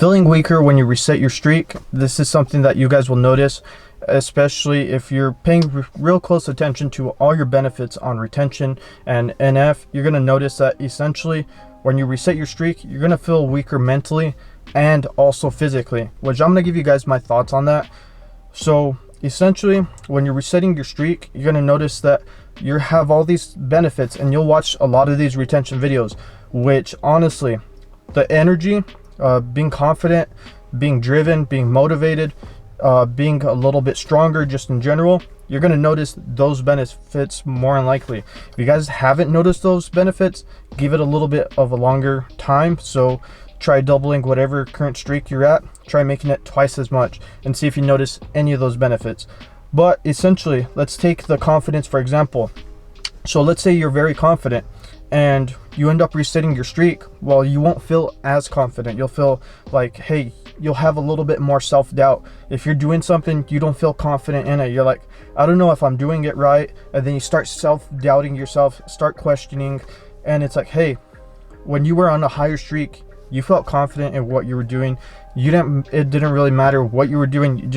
Feeling weaker when you reset your streak, this is something that you guys will notice, especially if you're paying real close attention to all your benefits on retention and NF. You're going to notice that essentially when you reset your streak, you're going to feel weaker mentally and also physically, which I'm going to give you guys my thoughts on that. So essentially, when you're resetting your streak, you're going to notice that you have all these benefits, and you'll watch a lot of these retention videos, which honestly, the energy, being confident, being driven, being motivated, being a little bit stronger just in general, you're going to notice those benefits more than likely. If you guys haven't noticed those benefits, give it a little bit of a longer time. So try doubling whatever current streak you're at, try making it twice as much, and see if you notice any of those benefits. But essentially, let's take the confidence for example. So let's say you're very confident and you end up resetting your streak. Well, you won't feel as confident. You'll feel like, hey, you'll have a little bit more self-doubt. If you're doing something, you don't feel confident in it. You're like, I don't know if I'm doing it right. And then you start self-doubting yourself, start questioning. And it's like, hey, when you were on a higher streak, you felt confident in what you were doing. It didn't really matter what you were doing.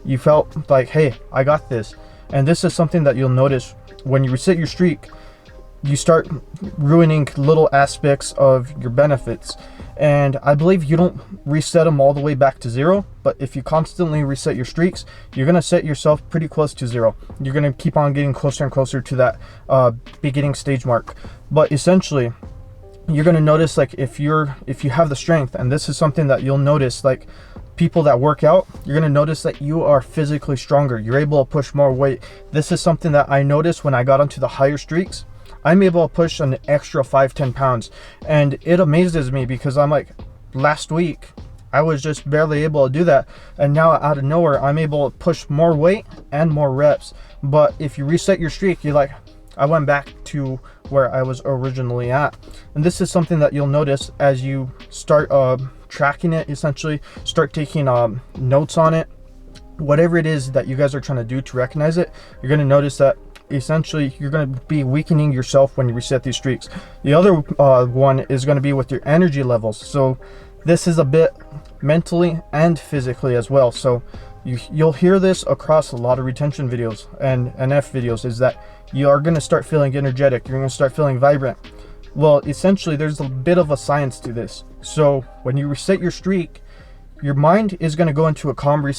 You felt like, hey, I got this. And this is something that you'll notice when you reset your streak. You start ruining little aspects of your benefits. And I believe you don't reset them all the way back to zero, but if you constantly reset your streaks, you're going to set yourself pretty close to zero. You're going to keep on getting closer and closer to that beginning stage mark. But essentially, you're going to notice, like, if you have the strength, and this is something that you'll notice, like people that work out, you're going to notice that you are physically stronger. You're able to push more weight. This is something that I noticed when I got onto the higher streaks. I'm able to push an extra 5-10 pounds, and it amazes me because I'm like, last week I was just barely able to do that, and now out of nowhere I'm able to push more weight and more reps. But if you reset your streak, you're like, I went back to where I was originally at. And this is something that you'll notice as you start tracking it, essentially start taking notes on it, whatever it is that you guys are trying to do to recognize it. You're going to notice that essentially you're going to be weakening yourself when you reset these streaks. The other one is going to be with your energy levels. So this is a bit mentally and physically as well. So you'll hear this across a lot of retention videos and NF videos, is that you are going to start feeling energetic. You're going to start feeling vibrant. Well, essentially there's a bit of a science to this. So when you reset your streak, your mind is going to go into a calm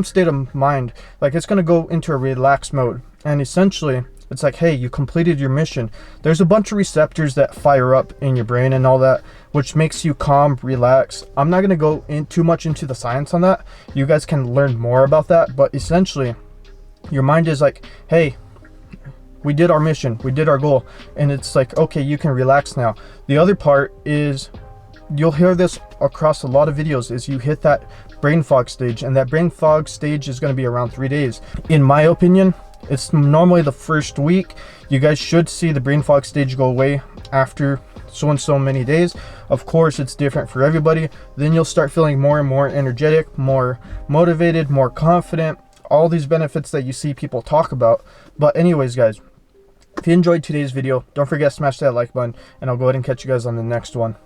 state of mind. Like, it's going to go into a relaxed mode, and essentially it's like, hey, you completed your mission. There's a bunch of receptors that fire up in your brain and all that, which makes you calm, relax. I'm not going to go in too much into the science on that. You guys can learn more about that, but essentially your mind is like, hey, we did our mission, we did our goal, and it's like, okay, you can relax now. The other part is, you'll hear this across a lot of videos, is you hit that brain fog stage, and that brain fog stage is going to be around 3 days. In my opinion, it's normally the first week. You guys should see the brain fog stage go away after so and so many days. Of course, it's different for everybody. Then you'll start feeling more and more energetic, more motivated, more confident, all these benefits that you see people talk about. But anyways, guys, if you enjoyed today's video, don't forget to smash that like button, and I'll go ahead and catch you guys on the next one.